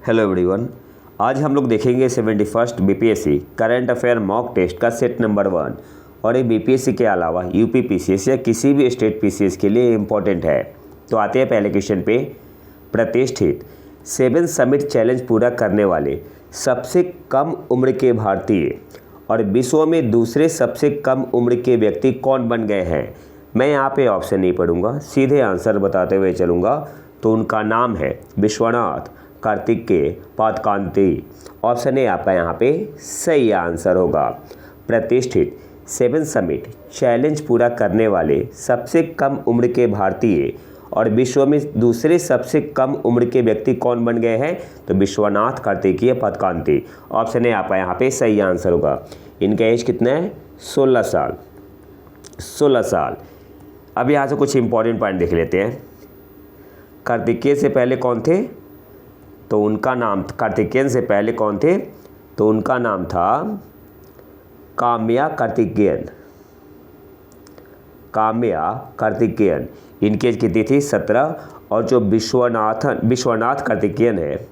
Hello everyone. आज हम लोग देखेंगे 71st BPSC current affair mock test का सेट नंबर 1 और ये बीपीएससी के अलावा यूपी पीसीएस या किसी भी स्टेट पीसीएस के लिए इम्पोर्टेंट है। तो आते हैं पहले क्वेश्चन पे। प्रतिष्ठित 7 समिट चैलेंज पूरा करने वाले सबसे कम उम्र के भारतीय और विश्व में दूसरे सबसे कम उम्र के व्यक्ति कौन बन गए हैं। मैं यहाँ पे ऑप्शन नहीं पढ़ूंगा, सीधे आंसर बताते हुए चलूँगा। तो उनका नाम है विश्वनाथ कार्तिकेय पादकांती। ऑप्शन ए आपका यहाँ पे सही आंसर होगा। प्रतिष्ठित 7 समिट चैलेंज पूरा करने वाले सबसे कम उम्र के भारतीय और विश्व में दूसरे सबसे कम उम्र के व्यक्ति कौन बन गए हैं, तो विश्वनाथ कार्तिकेय पादकांती। ऑप्शन ए आपका यहाँ पे सही आंसर होगा। इनका एज कितना है? 16 साल। 16 साल। अब यहाँ से कुछ इंपॉर्टेंट पॉइंट देख लेते हैं। कार्तिकेय से पहले कौन थे? तो उनका नाम, कार्तिकेयन से पहले कौन थे? तो उनका नाम था काम्या कार्तिकेयन। काम्या कार्तिकेयन। इनकी एज कितनी थी? 17। और जो विश्वनाथ कार्तिकेयन है,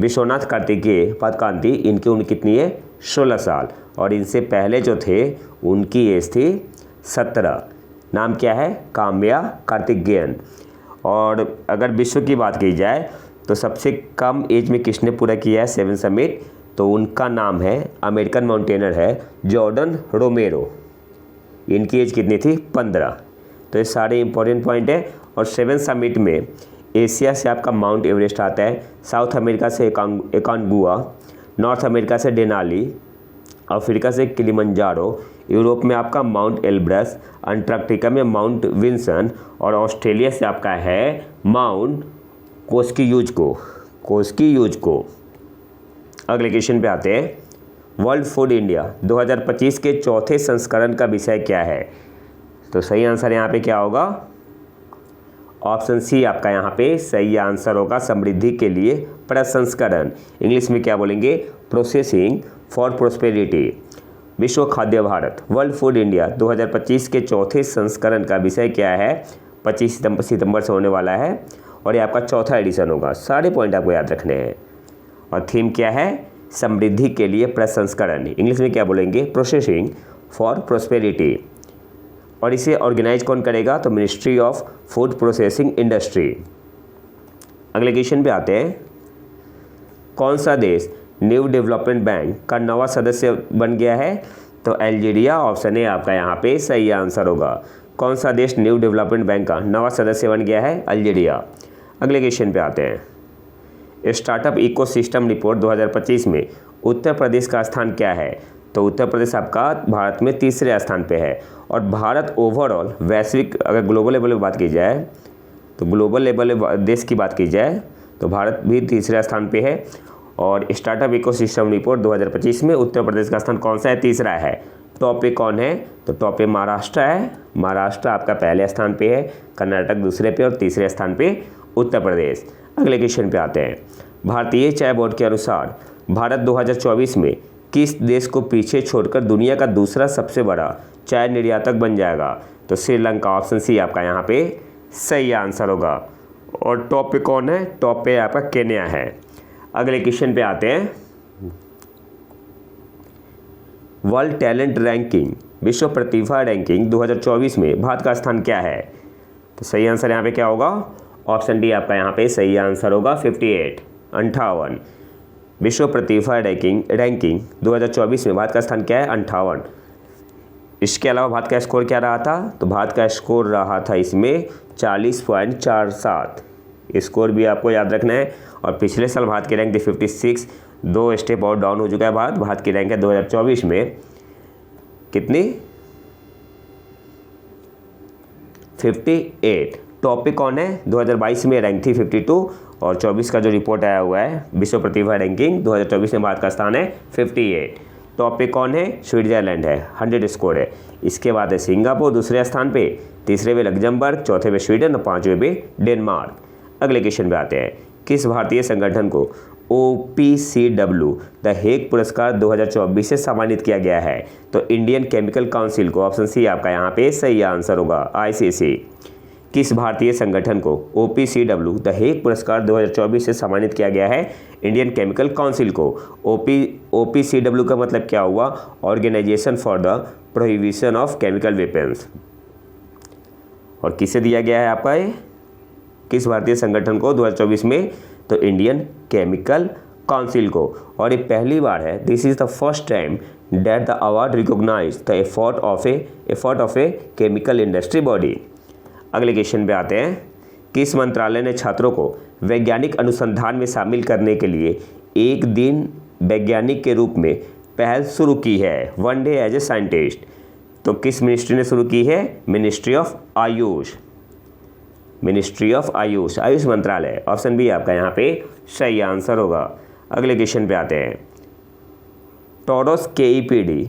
विश्वनाथ कार्तिकेय पादकांती, इनकी उम्र कितनी है? 16 साल। और इनसे पहले जो थे उनकी एज थी 17। नाम क्या है? काम्या कार्तिकेयन। और अगर विश्व की बात की जाए तो सबसे कम एज में किसने पूरा किया है 7 समिट? तो उनका नाम है, अमेरिकन माउंटेनर है, जॉर्डन रोमेरो। इनकी एज कितनी थी? 15। तो ये सारे इंपॉर्टेंट पॉइंट है। और 7 समिट में एशिया से आपका माउंट एवरेस्ट आता है, साउथ अमेरिका से एकानगुआ, नॉर्थ अमेरिका से डेनाली, अफ्रीका से किलिमंजारो, यूरोप में आपका माउंट एल्ब्रस, अंटार्कटिका में माउंट विल्सन और ऑस्ट्रेलिया से आपका है माउंट कोस्कीयूजको। अगले क्वेश्चन पे आते हैं। वर्ल्ड फूड इंडिया 2025 के चौथे संस्करण का विषय क्या है? तो सही आंसर यहाँ पे क्या होगा? ऑप्शन सी आपका यहाँ पे सही आंसर होगा। समृद्धि के लिए प्रसंस्करण। इंग्लिश में क्या बोलेंगे? Processing for prosperity. विश्व खाद्य भारत वर्ल्ड फूड इंडिया 2025 के चौथे संस्करण का विषय क्या है? 25 सितंबर से होने वाला है और ये आपका चौथा एडिशन होगा। सारे पॉइंट आपको याद रखने हैं। और थीम क्या है? समृद्धि के लिए प्रसंस्करण। इंग्लिश में क्या बोलेंगे? Processing for prosperity. और इसे ऑर्गेनाइज कौन करेगा? तो ministry of food processing industry. अगले क्वेश्चन पे आते हैं। कौन सा देश न्यू डेवलपमेंट बैंक का नवा सदस्य बन गया है? तो अल्जीरिया। ऑप्शन ए आपका यहाँ पे सही आंसर होगा। कौन सा देश न्यू डेवलपमेंट बैंक का नवा सदस्य बन गया है? अल्जीरिया। अगले क्वेश्चन पे आते हैं। स्टार्टअप इकोसिस्टम रिपोर्ट 2025 में उत्तर प्रदेश का स्थान क्या है? तो उत्तर प्रदेश आपका भारत में तीसरे स्थान पे है। और भारत ओवरऑल वैश्विक, अगर ग्लोबल लेवल पर बात की जाए, तो ग्लोबल लेवल देश की बात की जाए तो भारत भी तीसरे स्थान पे है। और स्टार्टअप इकोसिस्टम रिपोर्ट 2025 में उत्तर प्रदेश का स्थान कौन सा है? तीसरा है। टॉप पे कौन है? तो टॉप पे महाराष्ट्र है। महाराष्ट्र आपका पहले स्थान पे है, कर्नाटक दूसरे पे और तीसरे स्थान पे उत्तर प्रदेश। अगले क्वेश्चन पे आते हैं। भारतीय चाय बोर्ड के अनुसार भारत 2024 में किस देश को पीछे छोड़कर दुनिया का दूसरा सबसे बड़ा चाय निर्यातक बन जाएगा? तो श्रीलंका। ऑप्शन सी आपका यहाँ पे सही आंसर होगा। और टॉप पे कौन है? टॉप पे आपका केन्या है। अगले क्वेश्चन पे आते हैं। वर्ल्ड टैलेंट रैंकिंग, विश्व प्रतिभा रैंकिंग 2024 में भारत का स्थान क्या है? तो सही आंसर यहाँ पे क्या होगा? ऑप्शन डी आपका यहाँ पे सही आंसर होगा। 58। विश्व प्रतिभा रैंकिंग 2024 में भारत का स्थान क्या है? 58। इसके अलावा भारत का स्कोर क्या रहा था? तो भारत का स्कोर रहा था इसमें 40.47। स्कोर भी आपको याद रखना है। और पिछले साल भारत की रैंक थी 56, 2 स्टेप और डाउन हो चुका है भारत। भारत की रैंक है 2024 में कितनी? 58। टॉप पे कौन है? 2022 में रैंक थी 52 और 24 का जो रिपोर्ट आया हुआ है विश्व प्रतिभा रैंकिंग 2024 में भारत का स्थान है 58। टॉप पे कौन है? स्विट्जरलैंड है, 100 स्कोर है। इसके बाद है सिंगापुर दूसरे स्थान पे, तीसरे पे लग्जमबर्ग, चौथे पे स्वीडन और पाँचवें पे डेनमार्क। अगले क्वेश्चन पे आते हैं। किस भारतीय संगठन को OPCW द हेग पुरस्कार 2024 से सम्मानित किया गया है? तो इंडियन केमिकल काउंसिल को। ऑप्शन सी आपका यहाँ पे सही आंसर होगा। ICC। किस भारतीय संगठन को OPCW द हेग पुरस्कार 2024 से सम्मानित किया गया है? इंडियन केमिकल काउंसिल को। OPCW का मतलब क्या हुआ? Organisation for the prohibition of chemical weapons. और किसे दिया गया है आपका ये? किस भारतीय संगठन को 2024 में? तो इंडियन केमिकल काउंसिल को। और ये पहली बार है, this is the first time that the award recognise the effort of a chemical industry body. अगले क्वेश्चन पे आते हैं। किस मंत्रालय ने छात्रों को वैज्ञानिक अनुसंधान में शामिल करने के लिए एक दिन वैज्ञानिक के रूप में पहल शुरू की है? One day as a scientist. तो किस मिनिस्ट्री ने शुरू की है? Ministry of AYUSH. Ministry of AYUSH, AYUSH मंत्रालय। ऑप्शन बी आपका यहाँ पे सही आंसर होगा। अगले क्वेश्चन पे आते हैं। टॉरस KEPD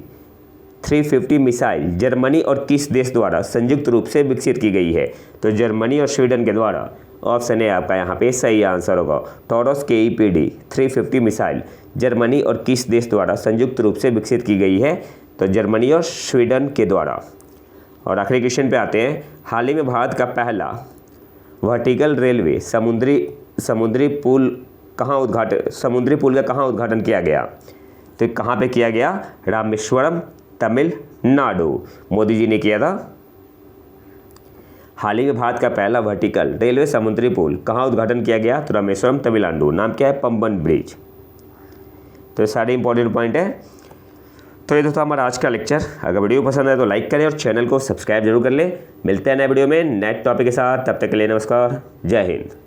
350 मिसाइल जर्मनी और किस देश द्वारा संयुक्त रूप से विकसित की गई है? तो जर्मनी और स्वीडन के द्वारा। ऑप्शन ए आपका यहाँ पे सही आंसर होगा। टॉरस KEPD 350 मिसाइल जर्मनी और किस देश द्वारा संयुक्त रूप से विकसित की गई है? तो जर्मनी और स्वीडन के द्वारा। और आखिरी क्वेश्चन पे आते हैं। हाल ही में भारत का पहला वर्टिकल रेलवे समुद्री पुल का कहाँ उद्घाटन किया गया? तो कहाँ पे किया गया? रामेश्वरम, तमिलनाडु। मोदी जी ने किया था। हाल ही में भारत का पहला वर्टिकल रेलवे समुद्री पुल कहाँ उद्घाटन किया गया? तो रामेश्वरम, तमिलनाडु। नाम क्या है? पंबन ब्रिज। तो ये सारे इंपॉर्टेंट पॉइंट है। तो ये तो था हमारा आज का लेक्चर। अगर वीडियो पसंद आए तो लाइक करें और चैनल को सब्सक्राइब जरूर कर लें। मिलते हैं नए वीडियो में नए टॉपिक के साथ। तब तक के लिए नमस्कार, जय हिंद।